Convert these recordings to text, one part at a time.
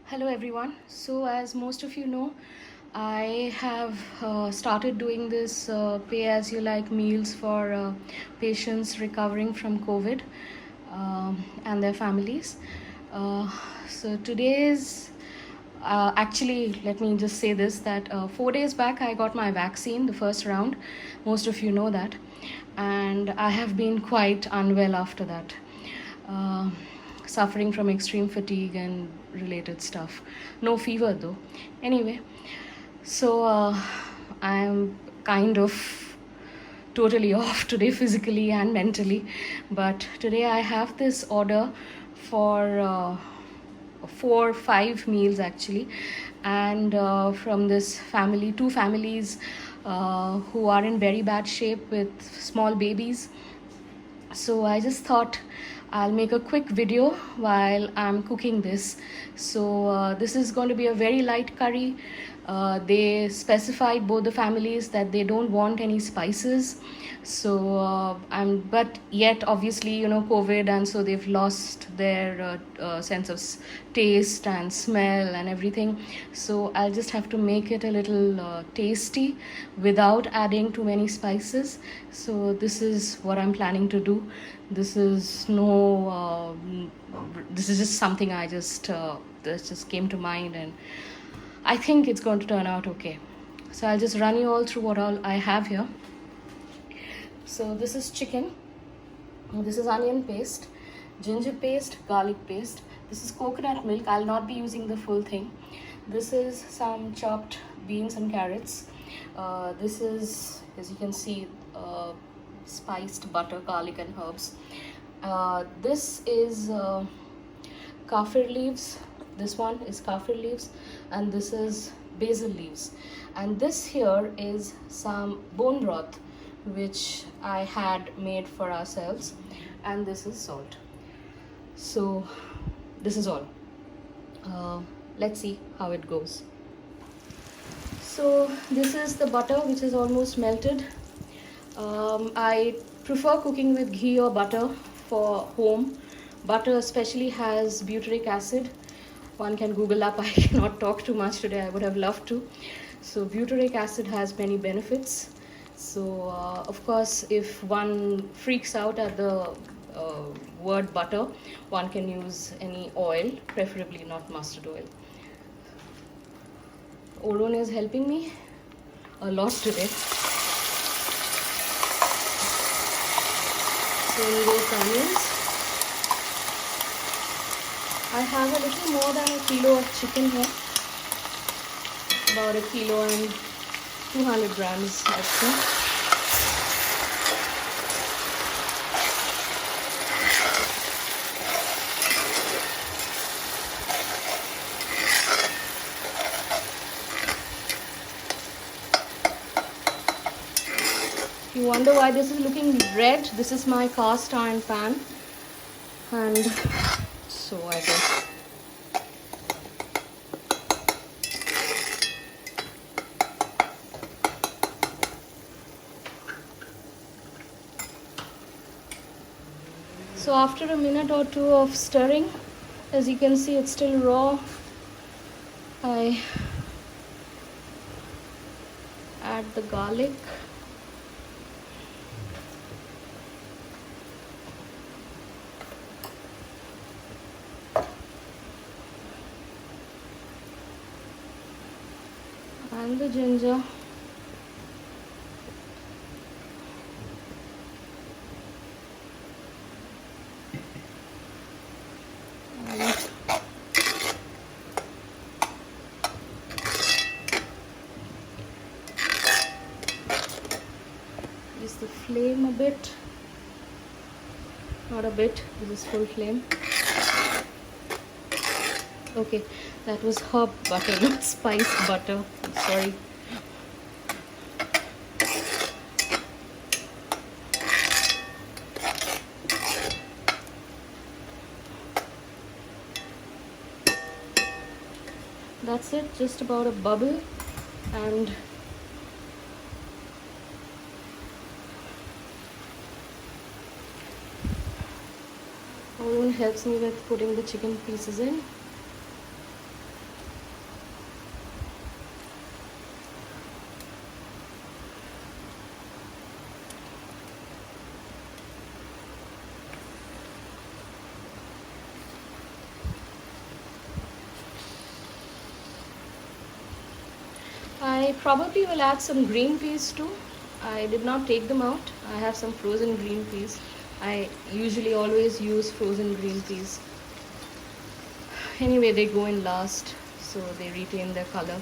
Hello everyone. So as most of you know, I have started doing this pay as you like meals for patients recovering from COVID and their families. Uh, so today's actually, let me just say this that 4 days back I got my vaccine, the first round. Most of you know that, and I have been quite unwell after that. Uh, Suffering from extreme fatigue and related stuff. No fever though. Anyway, so I'm kind of totally off today, physically and mentally. But today I have this order for 4 5 meals actually, and from this family, two families who are in very bad shape with small babies. So I just thought I'll make a quick video while I'm cooking this. So this is going to be a very light curry. They specified, both the families, that they don't want any spices. So but yet obviously COVID, and so they've lost their sense of taste and smell and everything. So I'll just have to make it a little tasty without adding too many spices. So this is what I'm planning to do. This is no this is just something I just this just came to mind, and I think it's going to turn out okay. So I'll just run you all through what all I have here. So this is chicken, this is onion paste, ginger paste, garlic paste. This is coconut milk. I'll not be using the full thing. This is some chopped beans and carrots. This is, as you can see, spiced butter, garlic and herbs. This is kaffir leaves. This one is kaffir leaves, and this is basil leaves. And this here is some bone broth which I had made for ourselves, and this is salt. So this is all. Let's see how it goes. So this is the butter which is almost melted. I prefer cooking with ghee or butter for home. Butter especially has butyric acid. One can Google up. I cannot talk too much today. I would have loved to. So butyric acid has many benefits. So of course, if one freaks out at the word butter, one can use any oil, preferably not mustard oil. Orun is helping me a lot today. So in those onions, I have a little more than a kilo of chicken here, about a kilo and 200 grams, I think. You wonder why this is looking red. This is my cast iron pan, and so I guess so after a minute or two of stirring, as you can see it's still raw, I add the garlic. And the ginger. Increase the flame a bit. Not a bit, this is full flame. Okay, that was herb butter, not spice butter. I'm sorry. That's it, just about a bubble, and Arun helps me with putting the chicken pieces in. I probably will add some green peas too. I did not take them out. I have some frozen green peas. I usually always use frozen green peas. Anyway, they go in last, so they retain their color.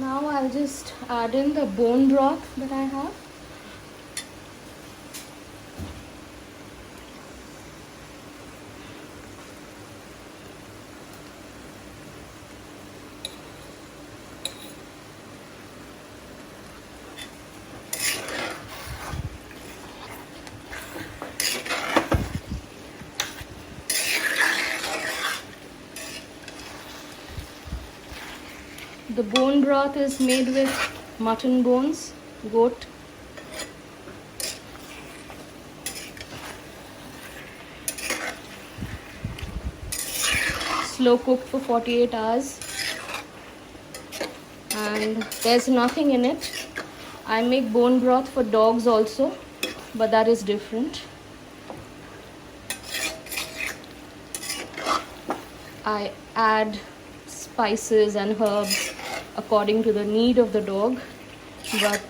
Now I'll just add in the bone broth that I have. The bone broth is made with mutton bones, goat. Slow cooked for 48 hours. And there's nothing in it. I make bone broth for dogs also, but that is different. I add spices and herbs according to the need of the dog, but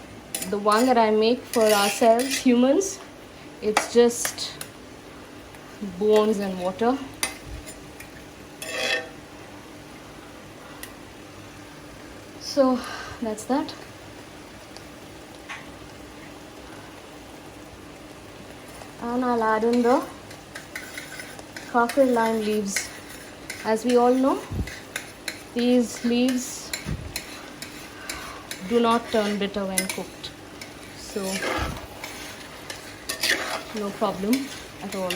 the one that I make for ourselves humans, it's just bones and water. So that's that. And I'll add in the kaffir lime leaves. As we all know, these leaves do not turn bitter when cooked, so no problem at all.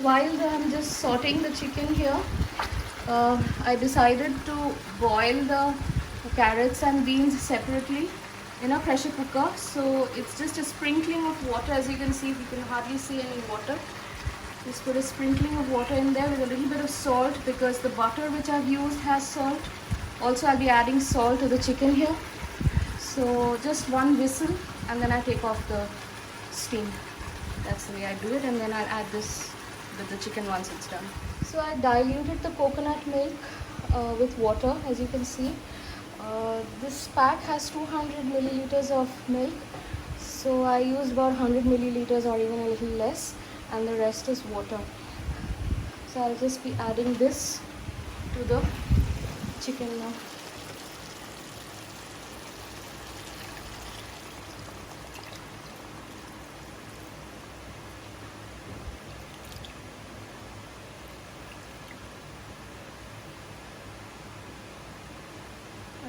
While I'm just sauteing the chicken here, I decided to boil the carrots and beans separately in a pressure cooker. So it's just a sprinkling of water. As you can see, we can hardly see any water. Just put a sprinkling of water in there with a little bit of salt, because the butter which I've used has salt. Also, I'll be adding salt to the chicken here. So just one whistle and then I take off the steam. That's the way I do it, and then I'll add this with the chicken once it's done. So I diluted the coconut milk with water, as you can see. This pack has 200 milliliters of milk, so I used about 100 milliliters or even a little less, and the rest is water. So I'll just be adding this to the chicken now.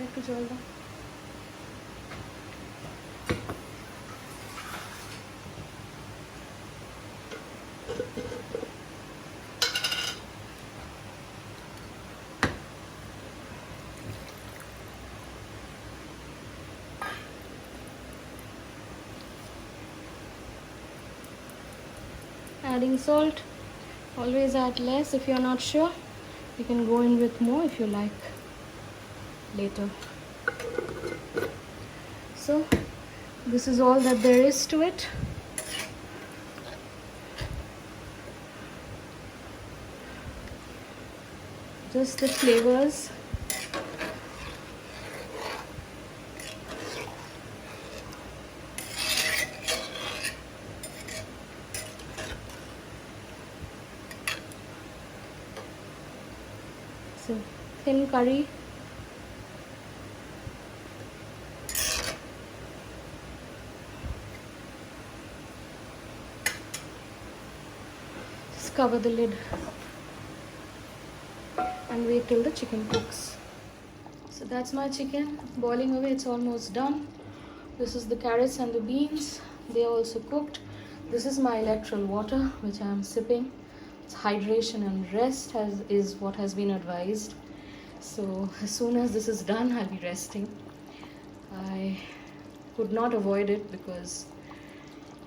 একটু জল দাও। Adding salt, always add less. If you're not sure, you can go in with more if you like later. So this is all that there is to it. Just the flavors So thin curry. Just cover the lid and wait till the chicken cooks. So that's my chicken boiling away. It's almost done. This is the carrots and the beans. They are also cooked. This is my electrolyte water which I am sipping. It's hydration and rest is what has been advised. So as soon as this is done, I'll be resting. I could not avoid it because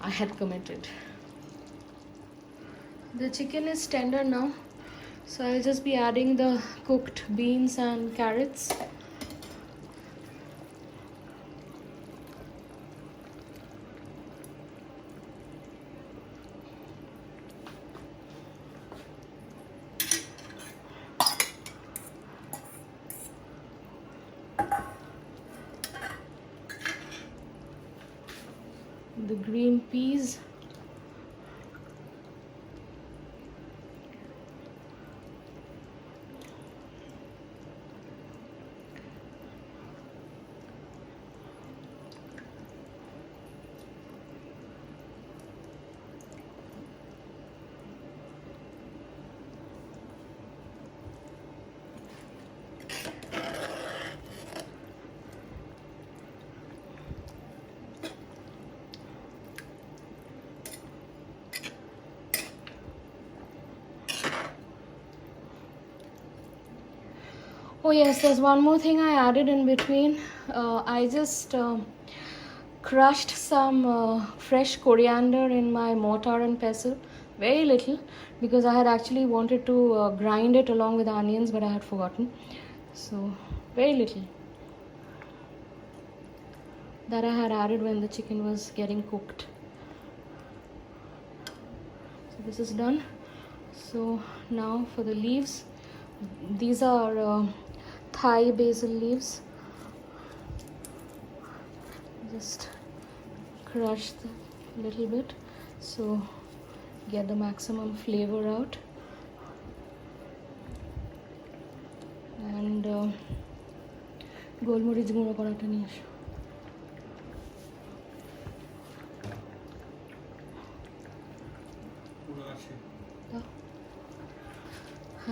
I had committed. The chicken is tender now, so I'll just be adding the cooked beans and carrots. The green peas. Oh yes, there's one more thing I added in between. I just crushed some fresh coriander in my mortar and pestle, very little, because I had actually wanted to grind it along with onions, but I had forgotten. So very little that I had added when the chicken was getting cooked. So this is done. So now for the leaves. These are Thai basil leaves. Just crush a little bit so get the maximum flavor out. And গোলমরিচ গুঁড়ো করাটা নিয়ে এসো।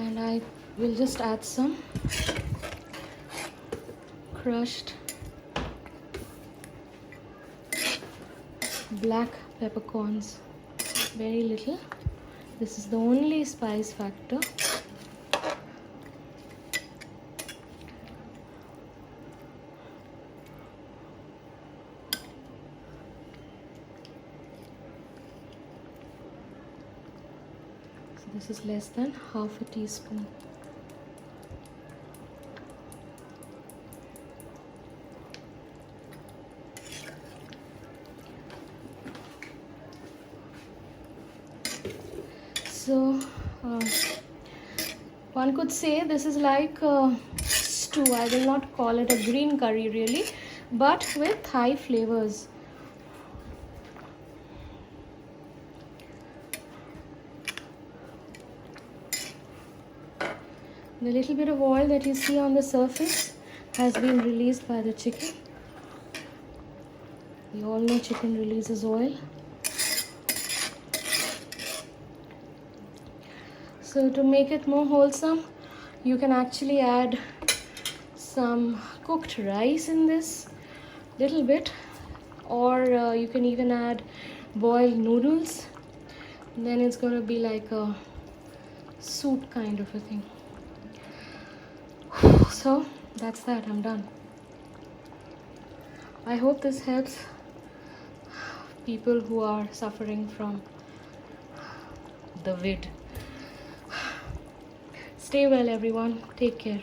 And I will just add some crushed black peppercorns, very little. This is the only spice factor. So this is less than half a teaspoon. So one could say this is like a stew. I will not call it a green curry really, but with Thai flavors. The little bit of oil that you see on the surface has been released by the chicken. We all know chicken releases oil. So to make it more wholesome, you can actually add some cooked rice in this little bit, or you can even add boiled noodles. Then it's going to be like a soup kind of a thing. So that's that. I'm done. I hope this helps people who are suffering from the vid. Stay well, everyone. Take care.